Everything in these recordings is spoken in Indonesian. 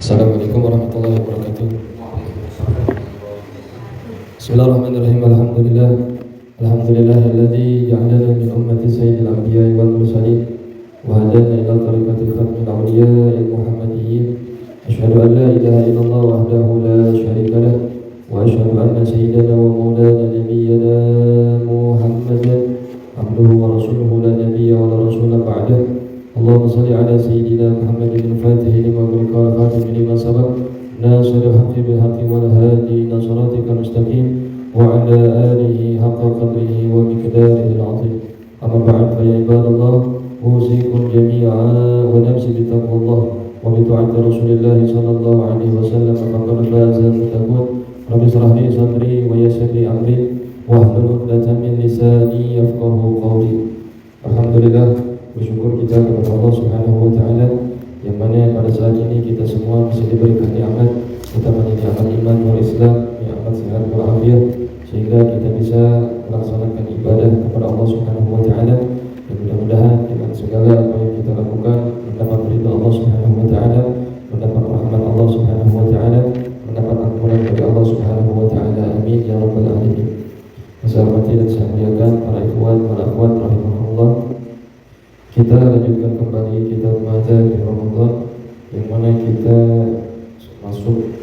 Assalamualaikum warahmatullahi wabarakatuh. Bismillahirrahmanirrahim. Alhamdulillahilladzi ja'alana min ummati sayyidil anbiya'i wal mursalin wa hadana ila tariqatil khatmil awliya'i muhammadiyyin. Asyhadu an la ilaha illallah wahdahu la syarika lah wa asyhadu anna sayyidana wa maulana nabiyyana Muhammadan abduhu wa rasuluhu la nabiyya wa la rasula ba'dahu. Allahumma salli ala sayyidina Muhammadin al-Fatih lima ughliqa wal khatim lima sabaq nasiril haqqi bil haqqi wal hadi ila siratikal mustaqim wa ala alihi haqqa qadrihi wa miqdarihi al-'azim. Amma ba'd, fa ya ibadallah, usikum jami'an wa nafsi bi taqwallah wa bi ta'ati Rasulillah sallallahu alaihi wasallam faqad faza al-muttaqun. Rabbi shrah li sadri wa yassir li amri wahlul 'uqdatam min lisani yafqahu qawli. Alhamdulillah, bersyukur kita kepada Allah Subhanahu wa taala yang mana pada saat ini kita semua masih diberikan nikmat, utamanya nikmat iman wal Islam, nikmat sehat wal afiat, sehingga kita bisa melaksanakan ibadah kepada Allah Subhanahu wa taala. Dan mudah-mudahan dengan segala apa yang kita lakukan mendapat ridha Allah Subhanahu wa taala, mendapat rahmat Allah Subhanahu wa taala, mendapat ampunan dari Allah Subhanahu wa taala. Amin ya rabbal alamin. Saya hormati dan saya muliakan para ikhwan wal akhwat rahimahullah. Kita lanjutkan kembali kitab Madzhab di Ramadan, yang mana kita masuk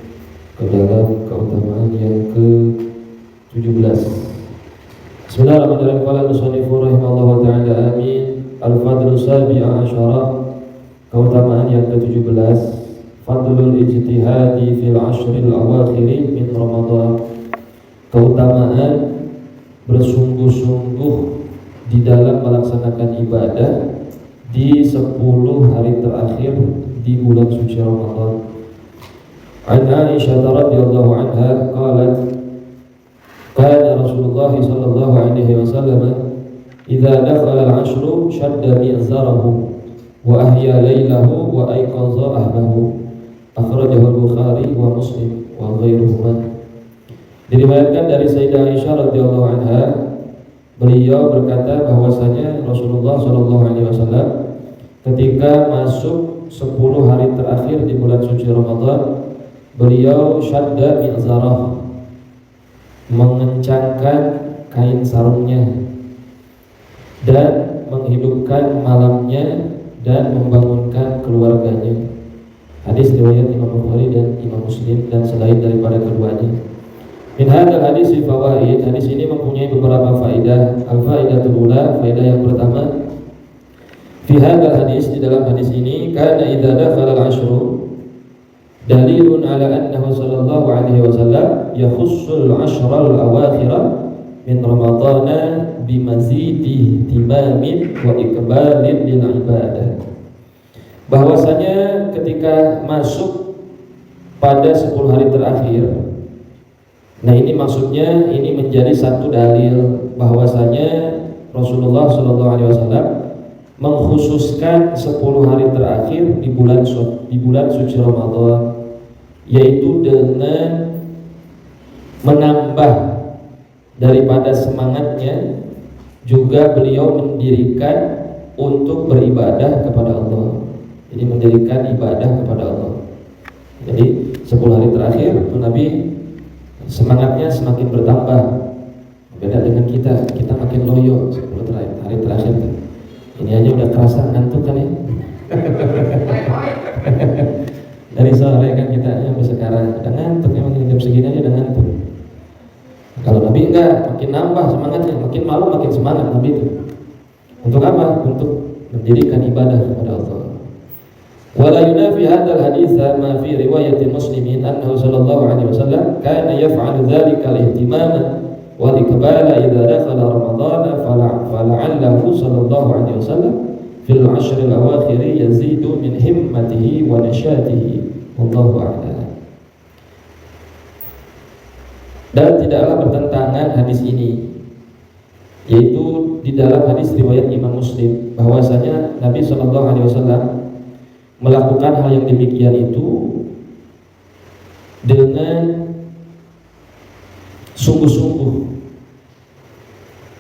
ke dalam keutamaan yang ke-17. Bismillahirrahmanirrahim. Qala al-musannif rahimahullah ta'ala, amin. Al-fadlu sabi'a asyara, keutamaan yang ke-17, fadlul ijtihadi fil ashril awakhiri min Ramadan, keutamaan bersungguh-sungguh di dalam melaksanakan ibadah di 10 hari terakhir di bulan suci Ramadan. An Aisyah radhiyallahu anha qalat, kana Rasulullah sallallahu alaihi wasallam idza dakhala al-'ashru shadda mi'zarahu wa ahya laylahu wa ayqaza ahlahu. Akhrajahu al-Bukhari wa Muslim wa ghairuhuma. Diriwayatkan dari Sayyidah Aisyah radhiyallahu anha, beliau berkata bahwasanya Rasulullah sallallahu alaihi wasallam ketika masuk 10 hari terakhir di bulan suci Ramadan, beliau syadda mi'zarah, mengencangkan kain sarungnya dan menghidupkan malamnya dan membangunkan keluarganya. Hadis riwayat Imam Bukhari dan Imam Muslim dan selain daripada keduanya. Min hadzal hadis fawaid, hadis ini mempunyai beberapa faedah. Al-faidatul ula, faedah yang pertama, fi hadzal hadis, di dalam hadis ini, kana idza dakhala al-'ashru dalilun ala annahu sallallahu alaihi wasallam yakhussul 'ashra al-awakhir min ramadhana bimazidi ihtimamin wa iqbalin lil ibadah. Bahwasanya ketika masuk pada 10 hari terakhir, nah ini maksudnya, ini menjadi satu dalil bahwasanya Rasulullah SAW mengkhususkan 10 hari terakhir di bulan suci Ramadan, yaitu dengan menambah daripada semangatnya, juga beliau mendirikan untuk beribadah kepada Allah. Jadi mendirikan ibadah kepada Allah. Jadi 10 hari terakhir itu Nabi semangatnya semakin bertambah. Beda dengan kita makin loyo 10 hari terakhir. Ini aja udah kerasa ngantuk kan ya. Dari sore kan kita sampai sekarang udah ngantuk, emang jam segini aja udah ngantuk. Kalau Nabi enggak, makin nambah semangatnya, makin malam makin semangat Nabi itu. Untuk apa? Untuk mendirikan ibadah kepada Allah. Wala yunafi hadzal hadits ma fi riwayat muslimin annahu sallallahu alaihi wasallam kana yaf'alu dzalika al-ihtimama wal iqbala idza dakhala ramadhana fala'allahu sallallahu alaihi wasallam fil 'ashr al-awakhir yazidu min himmatihi wa nashatihi wallahu a'lam. Dan tidaklah bertentangan hadis ini, yaitu di dalam hadis riwayat Imam Muslim, bahwasanya Nabi sallallahu alaihi wasallam melakukan hal yang demikian itu dengan sungguh-sungguh,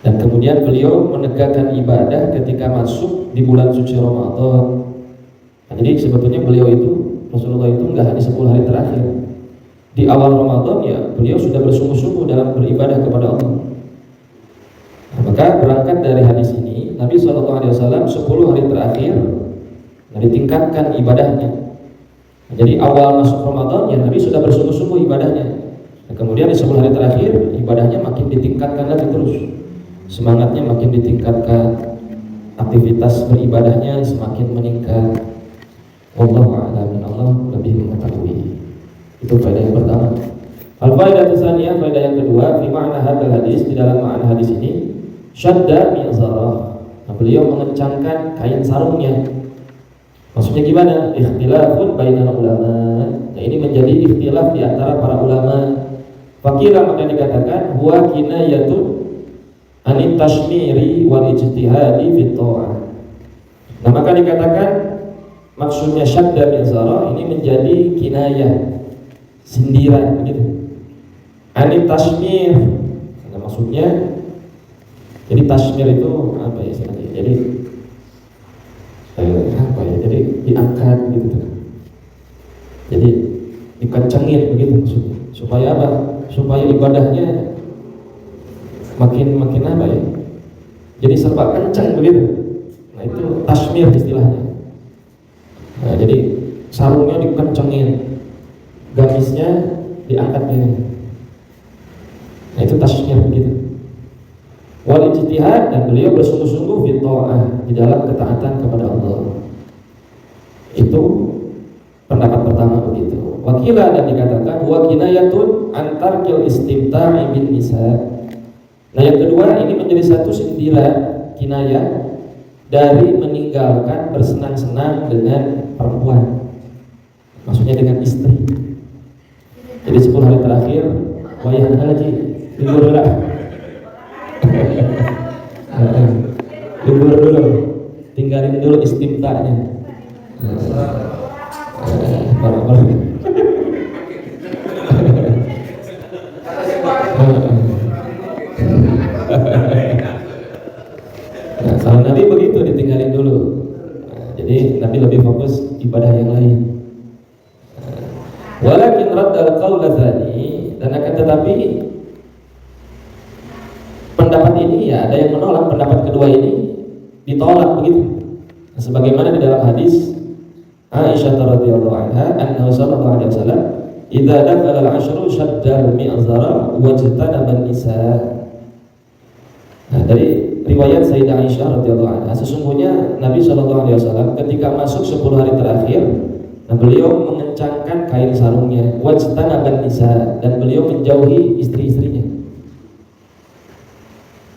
dan kemudian beliau menegakkan ibadah ketika masuk di bulan suci Ramadan. Nah, jadi sebetulnya beliau itu, Rasulullah itu nggak hanya 10 hari terakhir. Di awal Ramadan ya beliau sudah bersungguh-sungguh dalam beribadah kepada Allah. Nah, maka berangkat dari hadis ini, Nabi SAW 10 hari terakhir ditingkatkan ibadahnya. Nah, jadi awal masuk Ramadan ya Nabi sudah bersungguh-sungguh ibadahnya. Nah, kemudian di 10 hari terakhir ibadahnya makin ditingkatkan lagi terus. Semangatnya makin ditingkatkan, aktivitas beribadahnya semakin meningkat. Wallahu a'lam, Allah lebih mengetahui. Itu faedah yang pertama. Al-faedah tsaniyah, faedah yang kedua, fi ma'na hadzal hadis, di dalam makna hadis ini, syadda mi'zarah. Nah, beliau mengencangkan kain sarungnya. Maksudnya gimana? Ikhtilafun bainal ulama. Nah, ini menjadi ikhtilaf di antara para ulama. Fakila maka dikatakan huwa kinayatun anit tashmiri wal ijtihadi fit ta'ah. Nah, maka dikatakan maksudnya syadda mi'zarah ini menjadi kinayah, sindiran begitu. Anit tashmir. Nah, maksudnya jadi tashmir itu apa ya istilahnya? Jadi apa ya? Jadi diangkat gitu. Jadi dikencengin begitu maksudnya. Supaya apa? Supaya ibadahnya makin apa ya? Jadi serba kencang begitu. Nah, itu tashmir istilahnya. Nah, jadi sarungnya dikencengin, gamisnya diangkat ini. Nah, itu tashmir begitu. Wal ijtihad, dan beliau bersungguh-sungguh fi ta'ah, di dalam ketaatan kepada Allah. Itu pendapat pertama begitu. Wakila, dan dikatakan wa kinayatun antarkil istimta'i bin nisa. Nah, yang kedua ini menjadi satu sindiran, kinayah dari meninggalkan bersenang-senang dengan perempuan. Maksudnya dengan istri. Jadi 10 hari terakhir wayah haji, libur lah. Libur dulu, tinggalin dulu istimta'nya. Nah, kalau Nabi begitu ditinggalin dulu. Nah, jadi Nabi lebih fokus ibadah yang lain. Walakin raddal qaula tsani, dan akan tetapi pendapat ini ya ada yang menolak pendapat kedua ini, ditolak begitu. Nah, sebagaimana di dalam hadis Aisyah radhiyallahu anha, anna sallallahu alaihi wasallam idza dakhala al-'ashru shadda al-mi'zara wajtanaba an-nisa. Nah, dari riwayat Sayyidah Aisyah radhiyallahu anha, sesungguhnya Nabi sallallahu alaihi wasallam ketika masuk 10 hari terakhir, nah, beliau mengencangkan kain sarungnya, wajtanaba an-nisa, dan beliau menjauhi istri-istrinya.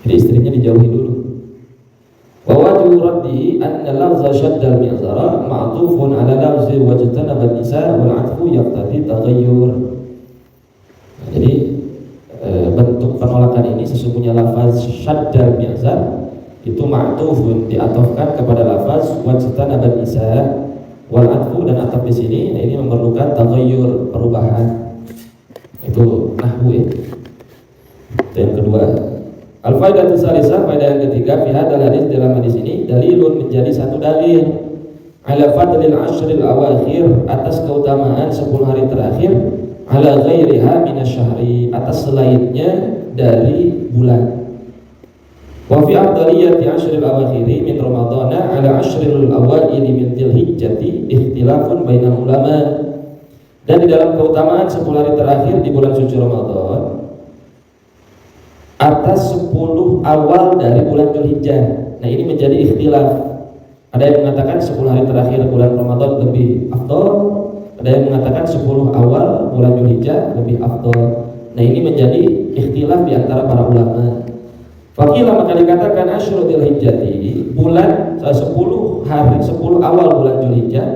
Jadi istrinya dijauhi dulu. Wa wajhu raddi anna lafza shaddal mi'zara ma'tufun ala lafzi wajtanaba an-nisa wal 'atfu yaqtadi taghayyur. Nah, jadi bentuk penolakan ini sesungguhnya lafaz syaddal mi'zar itu ma'tufun, diatofkan kepada lafaz wajtanaba an-nisa wal 'atfu, dan ataf di sini ini memerlukan taghayyur, perubahan. Itu nahwu ya. Itu yang kedua. Al-faidatu tsalisah, faedah yang ketiga, fi hadzal hadis, dalam hadis ini dalilun, menjadi satu dalil ala fadlil ashril awakhir, atas keutamaan 10 hari terakhir, ala ghairiha minasyahri, atas selainnya dari bulan. Wa fi afdaliyati ashril awakhiri min ramadhana ala ashril awaili min dzulhijjati ikhtilafun bainal ulama. Dan di dalam keutamaan 10 hari terakhir di bulan suci Ramadan atas 10 awal dari bulan Dzulhijjah. Nah, ini menjadi ikhtilaf. Ada yang mengatakan 10 hari terakhir bulan Ramadan lebih afdal, ada yang mengatakan 10 awal bulan Dzulhijjah lebih afdal. Nah, ini menjadi ikhtilaf di antara para ulama. Fakila, maka dikatakan asyru Dzulhijjati, bulan 10 hari 10 awal bulan Dzulhijjah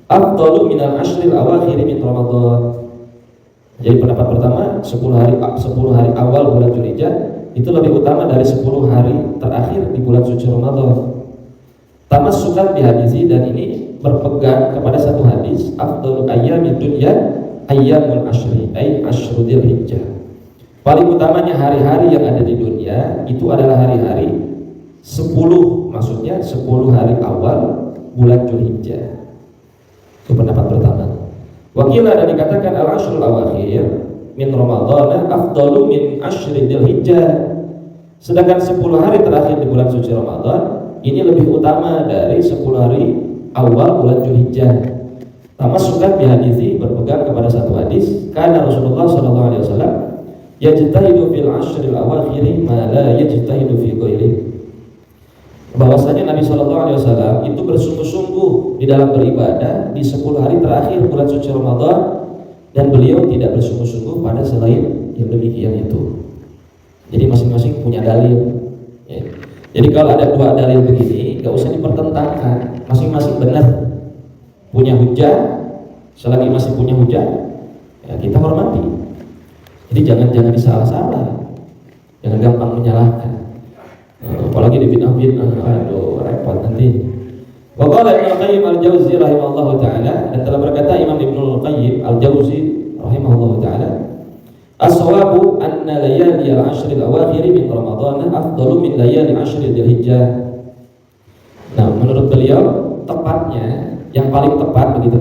afdalu minal ashril awakhir min Ramadan. Jadi pendapat pertama 10 hari awal bulan Dzulhijjah itu lebih utama dari 10 hari terakhir di bulan suci Ramadan. Tamassukan di hadisi, dan ini berpegang kepada satu hadis, afdalul ayyamid dunya ayyamul ashri, ay asyru Dzulhijjah. Paling utamanya hari-hari yang ada di dunia itu adalah hari-hari 10, maksudnya 10 hari awal bulan Dzulhijjah. Itu pendapat pertama. Wakilah dan dikatakan al-ashrul awakhir min Ramadhan afdalu min ashri Dzulhijjah. Sedangkan 10 hari terakhir di bulan suci Ramadan ini lebih utama dari 10 hari awal bulan Dzulhijjah. Tamassukan bi hadisi, berpegang kepada satu hadis, karena Rasulullah sallallahu alaihi wasallam yajtahidu fil ashril awakhir ma la yajtahidu fi ghairihi. Bahwasanya Nabi sallallahu alaihi wasallam itu bersungguh-sungguh di dalam beribadah di 10 hari terakhir bulan suci Ramadan, dan beliau tidak bersungguh-sungguh pada selain yang demikian itu. Jadi masing-masing punya dalil. Ya. Jadi kalau ada dua dalil begini, nggak usah dipertentangkan, masing-masing benar, punya hujah. Selagi masih punya hujah, ya kita hormati. Jadi jangan disalah-salah, jangan gampang menyalahkan. Apalagi di bid'ah, aduh repot nanti. Wa qala Ibnu Qayyim al-Jauzi rahimahullahu taala, dan telah berkata Imam Ibnu Qayyim al-Jauzi rahimahullahu taala, as-sawabu anna layali al-ashr al-awakhir min Ramadan afdalu min layali ashr Dzulhijjah. Nah, menurut beliau tepatnya, yang paling tepat begitu,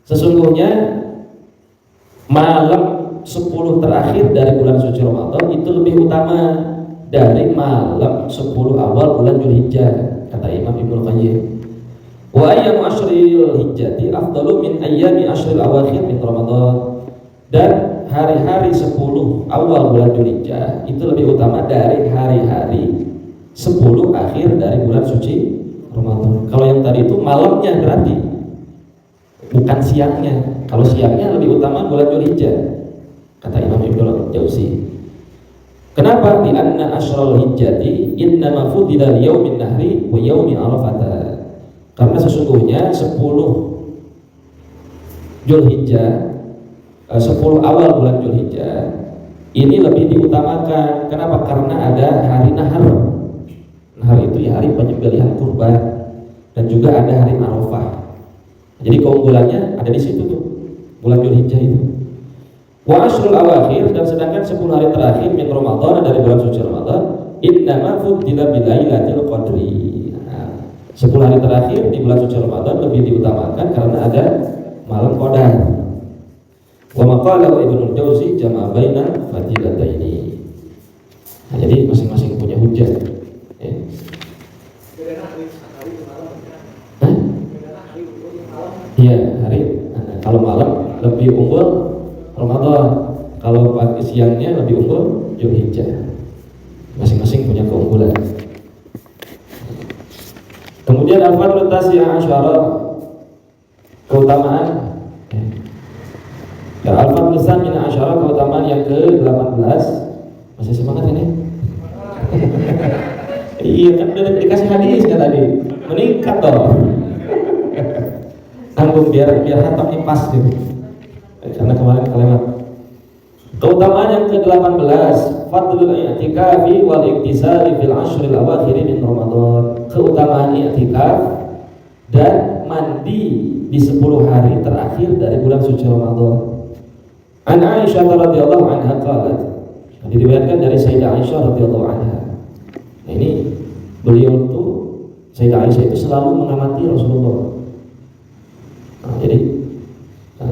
sesungguhnya malam 10 terakhir dari bulan suci Ramadan itu lebih utama dari malam 10 awal bulan Dzulhijjah, kata Imam Ibnu Qayyim. Wa ayyamu ashril hijjati afdalu min ayyami ashril awakhir min Ramadan. Dan hari-hari 10 awal bulan Dzulhijjah itu lebih utama dari hari-hari 10 akhir dari bulan suci Ramadan. Kalau yang tadi itu malamnya berarti, bukan siangnya. Kalau siangnya lebih utama bulan Dzulhijjah, kata Imam Ibnu Jauzi. Kenapa? Di anna asyral hijjati innama fudila liyaumin nahri wa yaumi arafah. Karena sesungguhnya 10 Dzulhijjah, 10 awal bulan Dzulhijjah ini lebih diutamakan. Kenapa? Karena ada hari nahar. Nahar itu ya hari penyembelihan kurban, dan juga ada hari Arafah. Jadi keunggulannya ada di situ tuh, bulan Dzulhijjah itu. Wa ashrul awakhir, dan sedangkan 10 hari terakhir min Ramadan, dari bulan suci Ramadan, innama fuddila bi lailatul qadri. 10 hari terakhir di bulan suci Ramadan lebih diutamakan karena ada malam Qadar. Wa maqala Ibnu Jauzi jama'a baina fadilataini. Nah, jadi masing-masing punya hujah. Ya. Iya, hari. Kalau malam lebih unggul Ramadan, kalau pagi siangnya lebih unggul Dzulhijjah. Masing-masing punya keunggulan. Kemudian al-fadlu tasi'a asyara, keutamaan. Ya, al-fadlu tsamina asyara, keutamaan yang ke-18. Masih semangat ini? Iya, kan udah dikasih hadis kan tadi. Meningkat dong. Tanggung biar hatamnya pas gitu. Karena kemarin kelewat. Keutamaan yang ke-18, fadlul i'tikafi wal iktisari fil ashril awakhir min Ramadan. Keutamaan i'tikaf dan mandi di 10 hari terakhir dari bulan suci Ramadan. An Aisyah radhiyallahu anha qalat, diriwayatkan dari Sayyidah Aisyah radhiyallahu anha. Nah, ini beliau tuh, Sayyidah Aisyah itu selalu mengamati Rasulullah.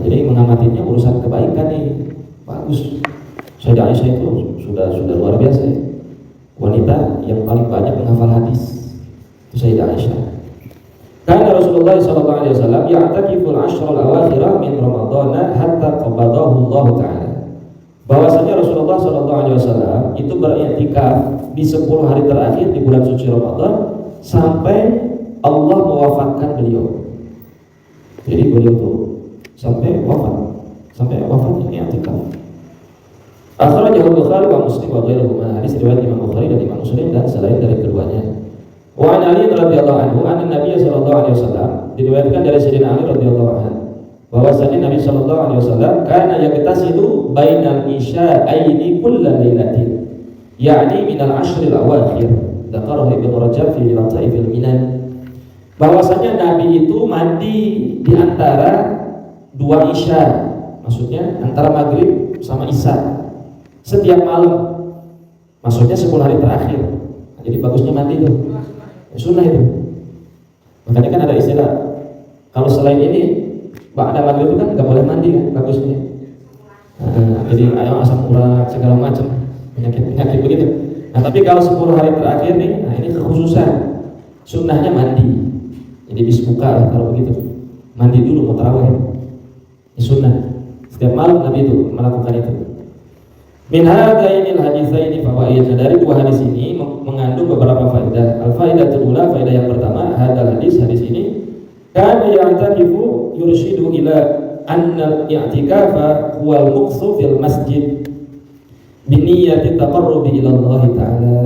Jadi mengamatinya urusan kebaikan nih, bagus. Sayyidah Aisyah itu sudah luar biasa ya. Wanita yang paling banyak menghafal hadis itu Sayyidah Aisyah. Karena Rasulullah SAW ya'takiful ashrul awakhir min Ramadan hatta qabadahu Allah Ta'ala. Bahwasanya Rasulullah SAW itu beriktikaf di 10 hari terakhir di bulan suci Ramadan sampai Allah mewafatkan beliau. Jadi beliau tuh sampai wafatnya i'tikaf. Akhrajahu Bukhari wa Muslim wa ghairuhuma. Hadis riwayat Imam Bukhari dan Imam Muslim dan selain dari keduanya. Wa an Ali radhiyallahu anhu anna Nabi sallallahu alaihi wasallam, diriwayatkan dari Sayyidina Ali radhiyallahu anhu bahwasanya Nabi sallallahu alaihi wasallam kana yagtasilu bainal isya'aini kullal lailatin, ya'ni minal ashril awakhir. Dzakarahu Ibnu Rajab fi Lataifil Minan. Bahwasanya Nabi itu mandi di antara 2 isya, maksudnya antara maghrib sama isya setiap malam, maksudnya 10 hari terakhir. Nah, jadi bagusnya mandi itu, sunnah itu. Makanya kan ada istilah, kalau selain ini Ba'da maghrib itu kan nggak boleh mandi kan bagusnya. Jadi ayam asam urat segala macam penyakit begitu. Nah tapi kalau 10 hari terakhir nih, nah ini kekhususan sunnahnya mandi. Jadi bisbuka lah kalau begitu. Mandi dulu mau tarawih. Ini sunnah. Setiap malam Nabi itu melakukan itu. Min hadainil haditsaini fawaid. Dari dua hadis ini mengandung beberapa faedah. Al-faidatul ula, faedah yang pertama, hadis ini kana ya'takifu yurshidu ila anna i'tikafa huwal muqsu fil masjid bi niyyati taqarrubi ila Allah taala.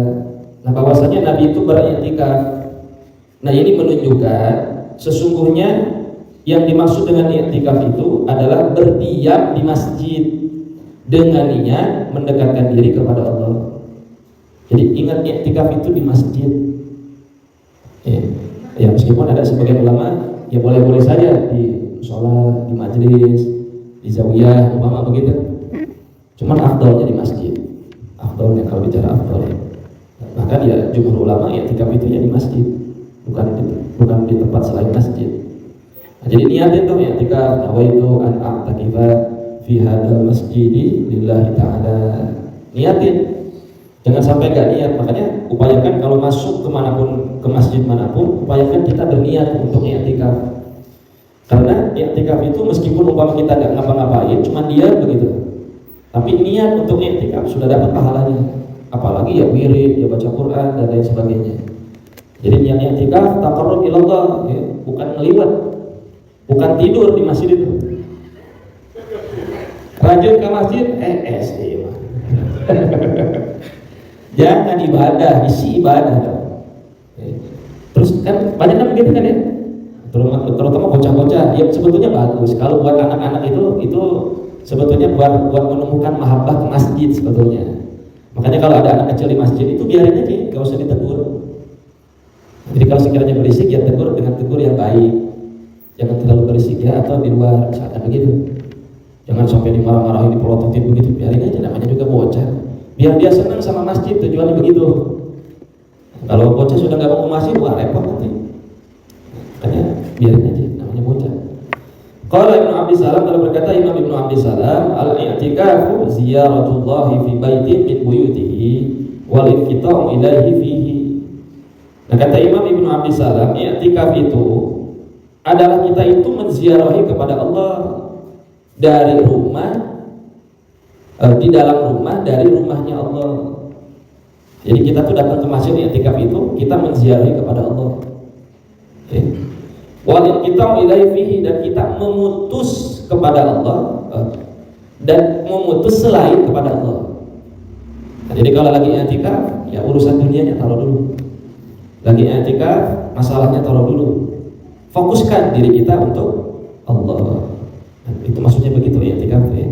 Nah, bahwasanya Nabi itu beriktikaf. Nah, ini menunjukkan sesungguhnya yang dimaksud dengan i'tikaf itu adalah berdiam di masjid dengan niat mendekatkan diri kepada Allah. Jadi ingat i'tikaf itu di masjid. Ya meskipun ada sebagian ulama ya boleh-boleh saja di sholat, di majelis, di zawiyah, umpama begitu. Cuman afdalnya di masjid. Afdalnya kalau bicara afdalnya. Bahkan ya jumhur ulama i'tikaf itu ya di masjid, bukan di tempat selain masjid. Nah, jadi niatin tuh i'tikaf, nawaitu an a'takifa fi hadzal masjidi lillahi ta'ala. Niatin. Jangan sampai gak niat. Makanya upayakan kalau masuk kemanapun, ke masjid manapun, upayakan kita berniat untuk i'tikaf. Karena i'tikaf itu meskipun umpama kita gak ngapa-ngapain, cuma diam begitu, tapi niat untuk i'tikaf sudah dapat pahalanya. Apalagi ya wirid, ya baca Quran dan lain sebagainya. Jadi niat i'tikaf taqarrub ila Allah, ya, bukan ngeliwat, bukan tidur di masjid itu. Rajin ke masjid, SD mah. Jangan ibadah, isi ibadah dong. Terus kan banyak kan begitu kan ya, terutama bocah-bocah. Ya sebetulnya bagus kalau buat anak-anak itu sebetulnya buat menumbuhkan mahabbah ke masjid sebetulnya. Makanya kalau ada anak kecil di masjid itu biarin aja, gak usah ditegur. Jadi kalau sekiranya berisik ya tegur dengan tegur yang baik. Jangan terlalu berisik ya, atau di luar misalkan begitu. Jangan sampai dimarah-marahin, dipelototin begitu, biarin aja, namanya juga bocah. Biar dia senang sama masjid, tujuannya begitu. Kalau bocah sudah nggak mau ke masjid, wah repot nanti. Makanya biarin aja, namanya bocah. Qala Ibnu Abi Salam, telah berkata Imam Ibnu Abi Salam, al-i'tikafu ziyaratullahi fi baitin min buyutihi wal inqita'u ilaihi fihi. Nah kata Imam Ibnu Abi Salam, i'tikaf itu adalah kita itu menziarahi kepada Allah dari rumah, di dalam rumah, dari rumahnya Allah. Jadi kita tuh datang ke masjid i'tikaf itu kita menziarahi kepada Allah. Wal kita ilaihi fihi, dan kita memutus kepada Allah dan memutus selain kepada Allah. Nah, jadi kalau lagi i'tikaf ya urusan dunianya taruh dulu. Lagi i'tikaf masalahnya taruh dulu. Fokuskan diri kita untuk Allah. Nah, itu maksudnya begitu i'tikaf ya.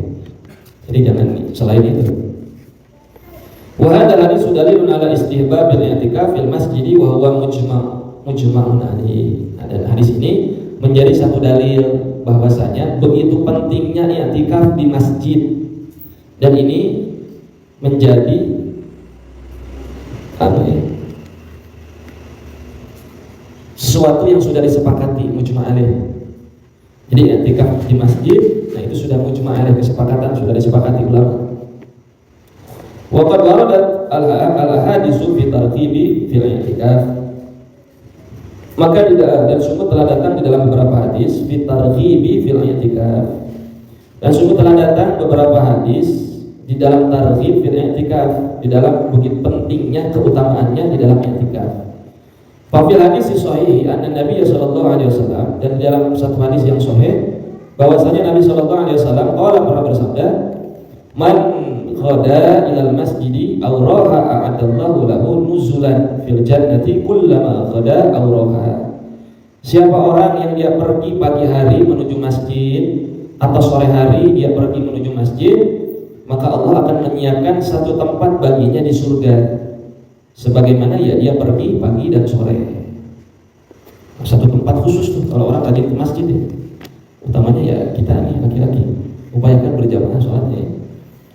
Jadi jangan selain itu. Wa hadha hadis dalilun ala istihbab al-i'tikaf fil masjid wa huwa mujma'un alaihi. Dan hadis ini menjadi satu dalil bahwasanya begitu pentingnya i'tikaf di masjid. Dan ini menjadi sesuatu yang sudah disepakati mujma' alaih. Jadi i'tikaf di masjid, nah itu sudah mujma' alaih, kesepakatan sudah disepakati ulama. Wa qad waradat al-ahaditsu fi tartibi fil i'tikaf. Maka dan sungguh telah datang di dalam beberapa hadis fi targhibi fil i'tikaf. Dan sungguh telah datang beberapa hadis di dalam targhib fil i'tikaf, di dalam begitu pentingnya keutamaannya di dalam i'tikaf. Fa fil hadis sahih anna Nabi sallallahu alaihi wasallam, dan di dalam satu hadis yang sahih bahwasanya Nabi sallallahu alaihi wasallam pernah bersabda, man khada ilal masjidi aw raha a'adallahu lahu nuzulan fil jannati kullama khada aw raha. Siapa orang yang dia pergi pagi hari menuju masjid atau sore hari dia pergi menuju masjid, maka Allah akan menyiapkan satu tempat baginya di surga sebagaimana ya dia pergi pagi dan sore. Satu tempat khusus tuh kalau orang rajin ke masjid ya. Utamanya ya kita nih laki-laki, upayakan berjamaah sholatnya ya.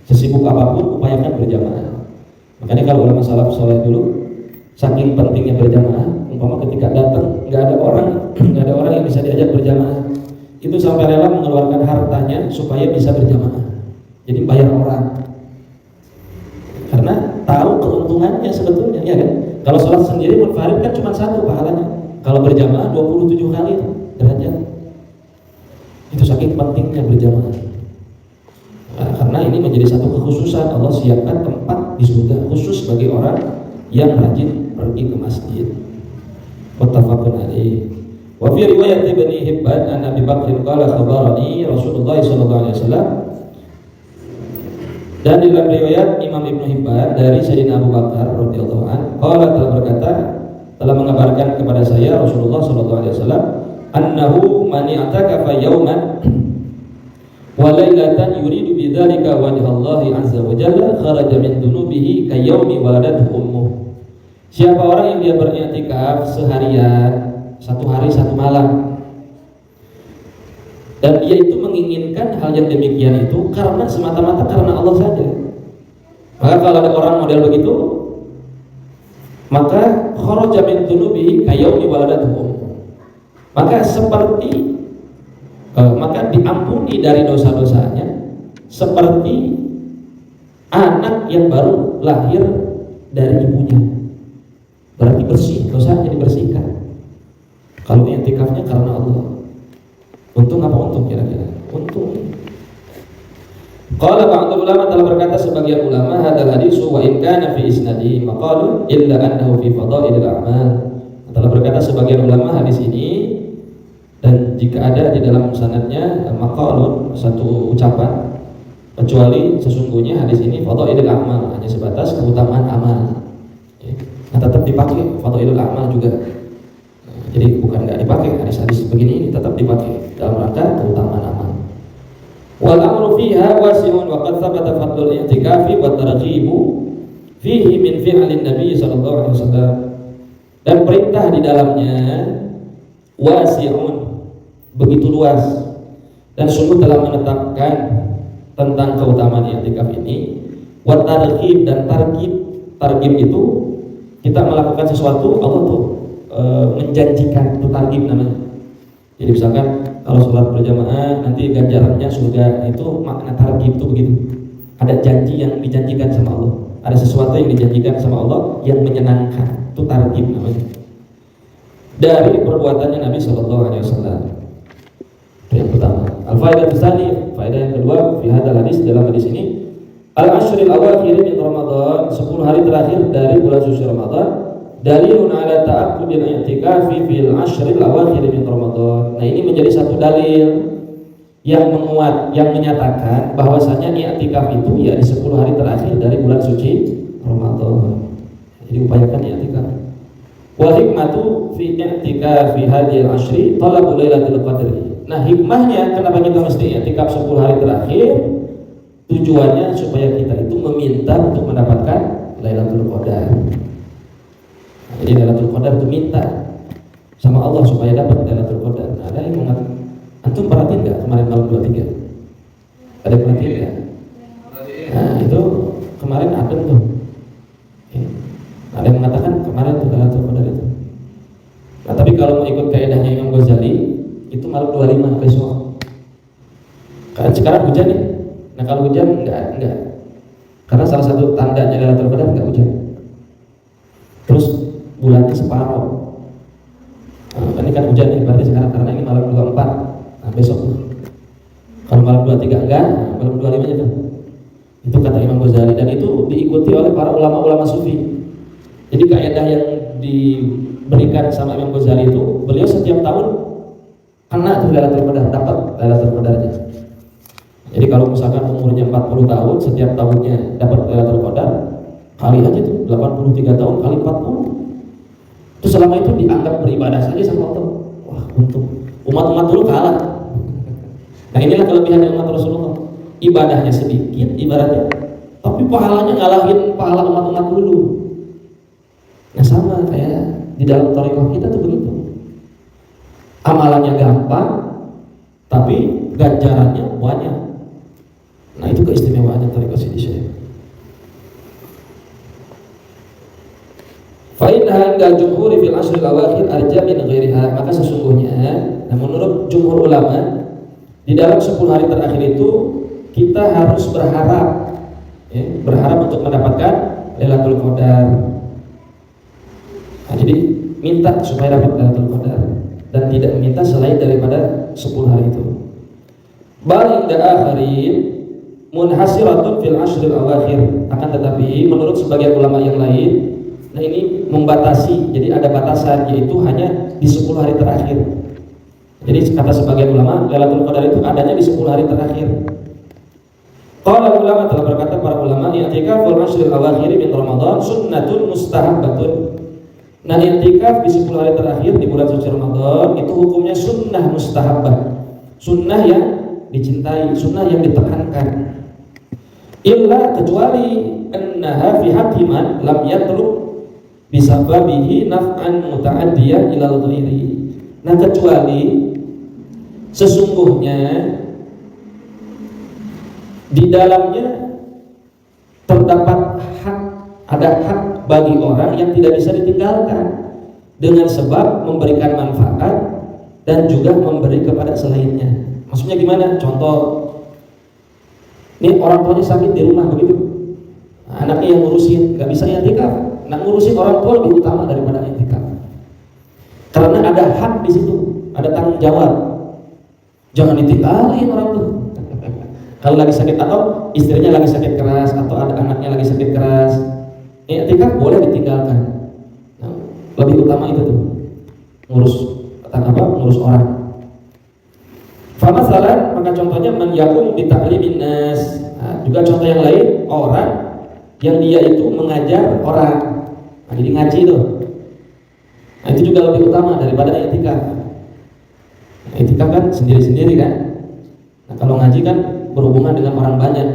Sesibuk apapun upayakan berjamaah. Makanya kalau ulama salaf soleh dulu saking pentingnya berjamaah, umpama ketika datang nggak ada orang yang bisa diajak berjamaah, itu sampai rela mengeluarkan hartanya supaya bisa berjamaah. Jadi bayar orang. Karena tahu keuntungannya sebetulnya, ya kan? Kalau sholat sendiri munfarid kan cuma satu pahalanya. Kalau berjamaah 27 kali derajat. Itu saking pentingnya berjamaah. Nah, karena ini menjadi satu kekhususan, Allah siapkan tempat di surga khusus bagi orang yang rajin pergi ke masjid. Muttafaqun alaih. Wa fi riwayat Ibnu Hibban an Abi Bakr qala khabarani Rasulullah sallallahu alaihi wasallam. Dan di dalam riwayat Imam Ibnu Hibban dari Sayyidina Abu Bakar radhiyallahu anhu, qala telah berkata, telah mengabarkan kepada saya Rasulullah sallallahu alaihi wasallam, annahu man i'takafa yawman wa lailatan yuridu bidzalika wajha Allah azza wa jalla kharaja min dunubihi ka yaumi waladathu ummuh. Siapa orang yang dia beriktikaf seharian, satu hari satu malam, dan dia itu menginginkan hal yang demikian itu karena semata-mata karena Allah saja, maka kalau ada orang model begitu, maka kharaja min dunubihi ka yaumi waladathu ummuh, maka maka diampuni dari dosa-dosanya seperti anak yang baru lahir dari ibunya. Berarti bersih, dosanya dibersihkan. Kalau i'tikafnya karena Allah. Untung apa untung kira-kira? Untung. Qala ba'dul ulama, telah berkata sebagian ulama, hadzal hadisu wa in kana fi isnadi maqalun illa annahu fi fadailil a'mal. Telah berkata sebagian ulama, hadis ini dan jika ada di dalam sanadnya maqalun, satu ucapan, kecuali sesungguhnya hadis ini fadailil a'mal, hanya sebatas keutamaan amal. Nah, tetap dipakai fadailul a'mal juga. Jadi bukan nggak dipakai, hadis-hadis begini ini tetap dipakai dalam rangka keutamaan amal. Wal amru fiha wasi'un wa qad thabata fadlul i'tikafi wa targhibu fihi min fi'lin Nabi sallallahu alaihi wasallam. Dan perintah di dalamnya wasi'un, begitu luas, dan sungguh telah menetapkan tentang keutamaan i'tikaf ini. Wa targhib, dan targhib itu kita melakukan sesuatu, Allah tuh menjanjikan, itu targhib namanya. Jadi misalkan kalau sholat berjamaah nanti ganjarannya surga, itu makna targhib itu begitu. Ada janji yang dijanjikan sama Allah, ada sesuatu yang dijanjikan sama Allah yang menyenangkan, itu targhib namanya. Dari perbuatannya Nabi Shallallahu Alaihi Wasallam. Yang pertama, al-faidah tsani, faedah yang kedua, fi hadzal hadis, dalam hadis ini, al-ashril awakhir min Ramadan, 10 hari terakhir dari bulan suci Ramadan, dalilun ala ta'aqqudil i'tikafi fil ashril awakhir min Ramadan. Nah, ini menjadi satu dalil yang menguat, yang menyatakan bahwasanya i'tikaf itu ya di 10 hari terakhir dari bulan suci Ramadan. Jadi upayakan i'tikaf. Wa hikmatu fi i'tikafi hadhil ashri talabul lailatul qadri. Nah, hikmahnya kenapa kita mesti i'tikaf 10 hari terakhir? Tujuannya supaya kita itu meminta untuk mendapatkan Lailatul Qadar. Jadi Lailatul Qadar itu minta sama Allah supaya dapat Lailatul Qadar. Nah, ada yang mengatakan, antum perhatiin nggak kemarin malam 23? Ada yang perhatiin nggak? Nah, itu kemarin adem tuh. Ada yang mengatakan kemarin tuh Lailatul Qadar itu. Nah, tapi kalau mau ikut kaidahnya Imam Ghazali, itu malam 25 besok. Kan sekarang hujan nih. Nah, kalau hujan enggak. Karena salah satu tandanya Lailatul Qadar enggak hujan. Terus bulannya separuh. Nah, ini kan hujan nih, berarti sekarang karena ini malam 24. Nah, besok. Kalau malam 23 enggak, malam 25 nya tuh. Itu kata Imam Ghazali, dan itu diikuti oleh para ulama-ulama sufi. Jadi kaidah yang diberikan sama Imam Ghazali itu, beliau setiap tahun kena tuh Lailatul Qadar, dapat Lailatul Qadarnya. Jadi kalau misalkan umurnya 40 tahun, setiap tahunnya dapat Lailatul Qadar, kali aja tuh 83 tahun kali 40. Terus selama itu dianggap beribadah saja sama Allah. Wah, untung. Umat-umat dulu kalah. Nah, inilah kelebihan umat Rasulullah. Ibadahnya sedikit ibaratnya, tapi pahalanya ngalahin pahala umat-umat dulu. Nah, sama kayak di dalam thariqah kita tuh begitu. Amalannya gampang, tapi ganjarannya banyak. Nah, itu keistimewaannya thariqah Sidi Syekh. Fa inna inda jumhur fil ashril awakhir arja min ghairiha, maka sesungguhnya, nah menurut jumhur ulama, Di dalam 10 hari terakhir itu kita harus berharap, ya, berharap untuk mendapatkan Lailatul Qadar. Nah, jadi minta supaya dapat Lailatul Qadar dan tidak meminta selain daripada 10 hari itu. Bal inda akhirin munhasiratun fil ashril awakhir. Akan tetapi menurut sebagian ulama yang lain, nah ini membatasi, jadi ada batasan, yaitu hanya di 10 hari terakhir. Jadi kata sebagian ulama, Lailatul Qadar itu adanya di 10 hari terakhir. Qala ulama, telah berkata para ulama, i'tikaful ashril awakhir min Ramadan sunnatun mustahabbatun. Nah, i'tikaf di 10 hari terakhir di bulan suci Ramadan itu hukumnya sunnah mustahabbah. Sunnah yang dicintai, sunnah yang ditekankan. Illa kecuali annaha fi haqqi man lam yatlub bisababihi naf'an muta'addiyan ilal ghairi. Nah, kecuali sesungguhnya di dalamnya terdapat hak, ada hak bagi orang yang tidak bisa ditinggalkan dengan sebab memberikan manfaat dan juga memberi kepada selainnya. Maksudnya gimana? Contoh, ini orang tuanya sakit di rumah begitu, anaknya yang ngurusin, nggak bisa i'tikaf. Nah, ngurusin orang tua lebih utama daripada i'tikaf, karena ada hak di situ, ada tanggung jawab. Jangan ditinggalin orang tuh. Kalau lagi sakit atau istrinya lagi sakit keras atau ada anaknya lagi sakit keras, i'tikaf boleh ditinggalkan. Nah, lebih utama itu tuh, ngurus orang. Famasalan, maka contohnya man yakum bi ta'limin nas. Nah, juga contoh yang lain, orang yang dia itu mengajar orang. Nah, jadi ngaji tuh. Nah, itu juga lebih utama daripada i'tikaf. Nah, i'tikaf kan sendiri-sendiri kan. Nah, kalau ngaji kan berhubungan dengan orang banyak,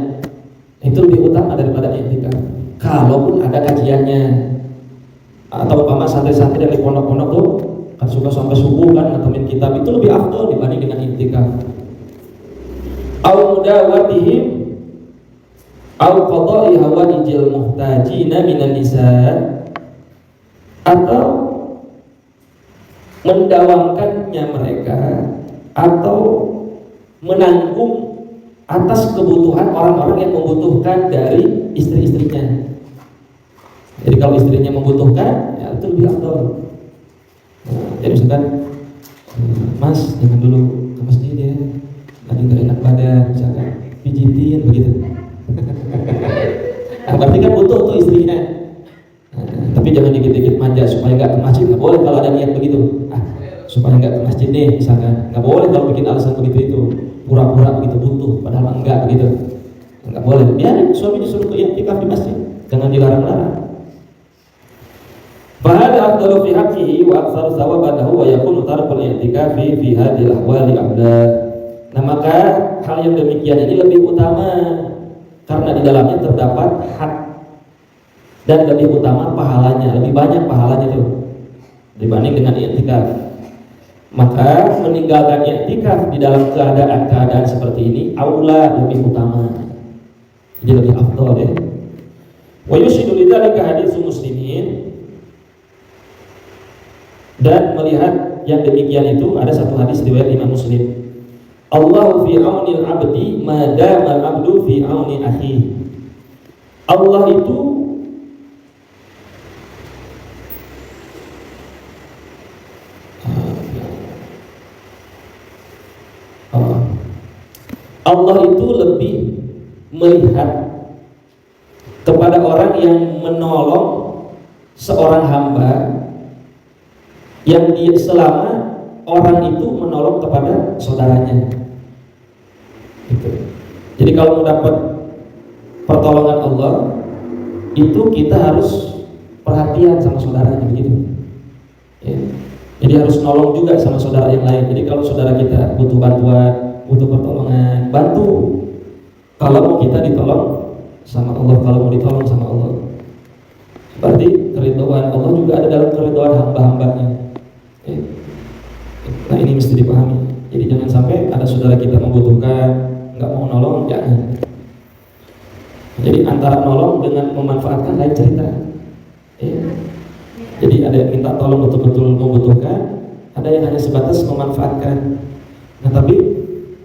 itu lebih utama daripada i'tikaf. Kalaupun ada kajiannya, atau umpama santri-santri dari pondok-pondok tuh kan suka sampai subuh kan ngatamin kitab, itu lebih afdal dibanding dengan i'tikaf. Au mudawatihim au qada'i hawaijil muhtajina minan nisa, atau mendawamkannya mereka atau menanggung atas kebutuhan orang-orang yang membutuhkan dari istri-istrinya. Jadi kalau istrinya membutuhkan, ya itu lebih afdal. Nah, jadi misalkan, Mas jangan dulu ke masjid ya, lagi nggak enak badan, misalkan pijitin begitu. Nah, berarti kan butuh tuh istrinya. Nah, tapi jangan dikit-dikit manja supaya nggak ke masjid, nggak boleh kalau ada niat begitu. Supaya nggak ke masjid nih, misalkan, nggak boleh kalau bikin alasan begitu itu. Pura-pura begitu butuh, padahal enggak begitu. Enggak boleh. Biarin suami disuruh ke i'tikaf di masjid, jangan dilarang-larang. Fa hadza afdalu fi haqqihi wa aktsaru thawabanahu wa yakunu tarkul i'tikafi fi hadhil ahwali abda. Nah, maka hal yang demikian ini lebih utama karena di dalamnya terdapat hak dan lebih utama pahalanya, lebih banyak pahalanya itu dibanding dengan i'tikaf. Maka meninggalkan i'tikaf di dalam keadaan seperti ini aula, lebih utama, jadi lebih afdal ya. Wa yushidu lidzalika hadits muslimin, dan melihat yang demikian itu ada satu hadis riwayat Imam Muslim. Allahu fi aunil abdi ma dama al-abdu fi auni akhihi. Allah itu lebih melihat kepada orang yang menolong seorang hamba yang dia selama orang itu menolong kepada saudaranya. Gitu. Jadi kalau mau dapat pertolongan Allah, itu kita harus perhatian sama saudaranya begitu. Ya. Jadi harus nolong juga sama saudara yang lain. Jadi kalau saudara kita butuh bantuan, butuh pertolongan, bantu. Kalau mau kita ditolong sama Allah, kalau mau ditolong sama Allah, berarti keridhaan Allah juga ada dalam keridhaan hamba-hambanya. Nah, ini mesti dipahami. Jadi jangan sampai ada saudara kita membutuhkan, nggak mau nolong, jangan. Jadi antara nolong dengan memanfaatkan lain cerita. Jadi ada yang minta tolong betul-betul membutuhkan, ada yang hanya sebatas memanfaatkan. Nah, tapi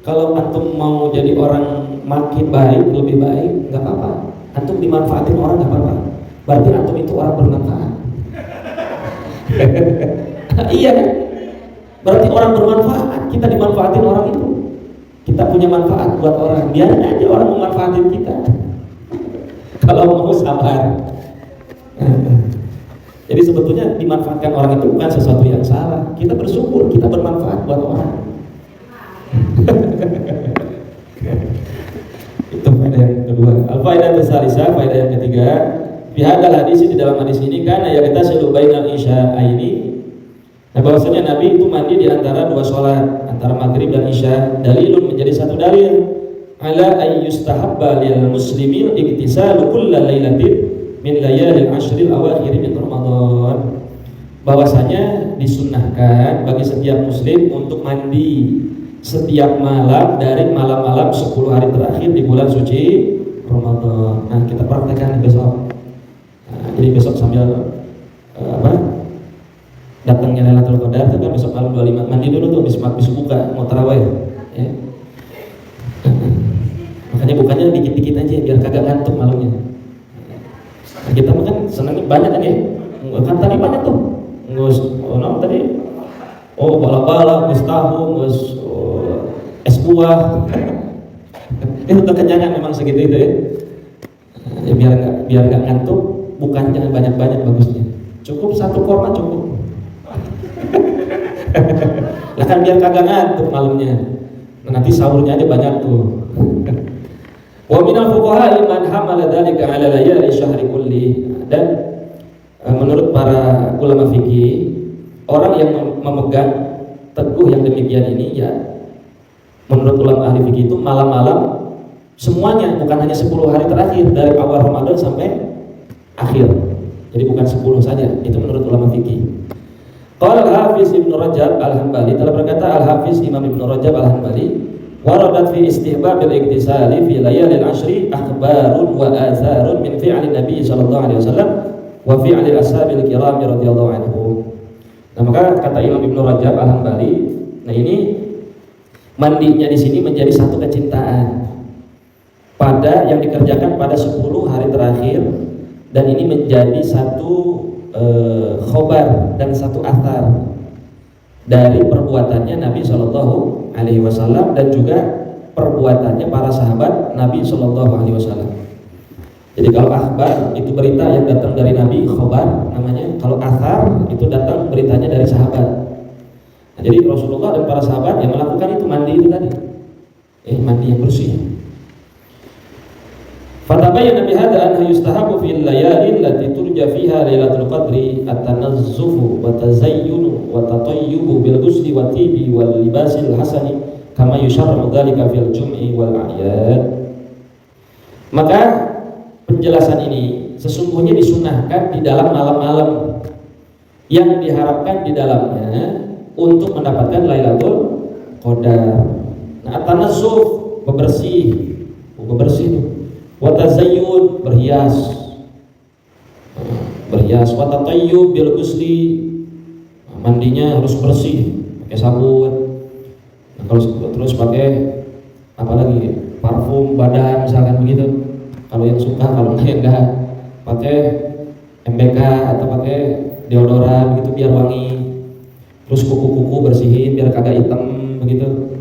Kalau antum mau jadi orang makin baik, lebih baik, nggak apa-apa. Antum dimanfaatin orang nggak apa-apa. Berarti antum itu orang bermanfaat. Iya kan? Berarti orang bermanfaat. Kita dimanfaatin orang itu. Kita punya manfaat buat orang. Biarin aja orang memanfaatin kita. Kalau mau sabar. Jadi sebetulnya dimanfaatkan orang itu bukan sesuatu yang salah. Kita bersyukur kita bermanfaat buat orang. Itu faedah yang kedua. Al-faedah tsalitsah, faedah yang ketiga, fi hadzal hadis, di dalam hadis ini kan ya kita selu bainal isya'aini. Nah, bahwasanya Nabi itu mandi di antara dua sholat, antara maghrib dan isya. Dalilun, menjadi satu dalil ala ayyustahabba lil muslimin iktisalu kulla lailatin min layalil ashril awakhir min Ramadan. Bahwasanya disunnahkan bagi setiap muslim untuk mandi setiap malam dari malam-malam 10 hari terakhir di bulan suci Ramadan. Nah, kita praktekkan besok. Nah, jadi besok sambil datangnya Lailatul Qadar itu kan besok malam 25. Mandi dulu tuh habis buka mau tarawih ya. Makanya bukannya dikit-dikit aja biar kagak ngantuk malamnya. Nah, kita kan senangnya banyak kan ya. Kan tadi banyak tuh. Tadi bala-bala, tahu, es buah. Itu kekenyangan memang segitu itu ya. Biar nggak ngantuk, bukan jangan banyak-banyak bagusnya. Cukup satu korma cukup. Lah kan biar kagak ngantuk malamnya. Nanti sahurnya aja banyak tuh. Wa minal fuqaha man hamala dzalika 'ala layali syahri kulli. Dan menurut para ulama fikih, orang yang memegang teguh yang demikian ini ya, menurut ulama ahli fikih itu malam-malam semuanya, bukan hanya 10 hari terakhir dari awal Ramadan sampai akhir. Jadi bukan 10 saja, itu menurut ulama fikih. Qala al-Hafiz Ibnu Rajab Al-Hambali, telah berkata Al-Hafiz Imam Ibnu Rajab Al-Hambali, waradat fi istihbabil iktisali fi layalil ashri akhbarun wa atharun min fi'li Nabi sallallahu alaihi wasallam wa fi'li ashabil kiram radhiyallahu anhum. Nah, maka kata Imam Ibnu Rajab Al-Hambali, nah ini mandinya di sini menjadi satu kecintaan pada yang dikerjakan pada 10 hari terakhir, dan ini menjadi satu khobar dan satu athar dari perbuatannya Nabi Shallallahu Alaihi Wasallam dan juga perbuatannya para sahabat Nabi Shallallahu Alaihi Wasallam. Jadi kalau akhbar itu berita yang datang dari Nabi, khobar namanya. Kalau athar itu datang beritanya dari sahabat. Nah, jadi Rasulullah dan para sahabat yang melakukan itu mandi itu tadi, mandi yang bersih. Fatabayyana bihadza anna yustahabu fil layali allati turja fiha lailatul qadri at-tanazzufu wa tazayyunu wa tatayyubu bil ghusli wa tibi wal libasil hasani kama yusharru dzalika fil jum'i wal a'yad. Maka penjelasan ini sesungguhnya disunahkan di dalam malam-malam yang diharapkan di dalamnya untuk mendapatkan Lailatul Qadar. Nah, at-tanazzuf bebersih wa tazayyun berhias, wa tatayyub bil ghusli, mandinya harus bersih pakai sabun. Nah, kalau terus pakai apa lagi, parfum badan misalkan begitu. Kalau yang suka, kalau enggak pakai MBK atau pakai deodoran begitu biar wangi. Terus kuku-kuku bersihin biar kagak hitam begitu.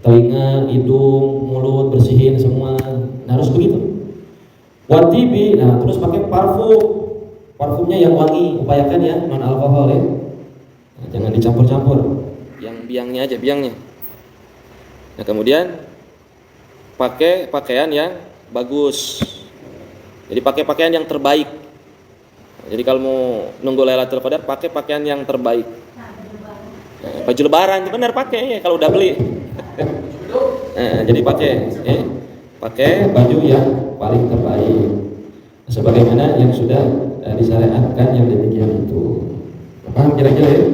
Telinga, hidung, mulut bersihin semua. Nah, harus begitu. Watibi, nah terus pakai parfumnya yang wangi, upayakan ya non alkohol ya. Nah, jangan dicampur-campur. Yang biangnya aja, biangnya. Nah, kemudian pakai pakaian yang bagus. Jadi pakai pakaian yang terbaik. Jadi kalau mau nunggu Lailatul Qadar pakai pakaian yang terbaik. Nah, baju lebaran benar pakai ya kalau udah beli. Nah, jadi pakai baju yang paling terbaik sebagaimana yang sudah disyariatkan yang demikian itu. Paham kira-kira ya?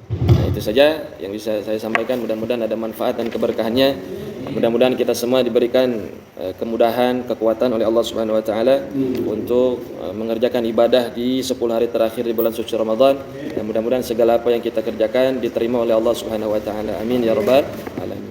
Nah, itu saja yang bisa saya sampaikan. Mudah-mudahan ada manfaat dan keberkahannya. Mudah-mudahan kita semua diberikan kemudahan, kekuatan oleh Allah Subhanahu wa taala untuk mengerjakan ibadah di 10 hari terakhir di bulan suci Ramadan, dan mudah-mudahan segala apa yang kita kerjakan diterima oleh Allah Subhanahu wa taala. Amin ya rabbal alamin.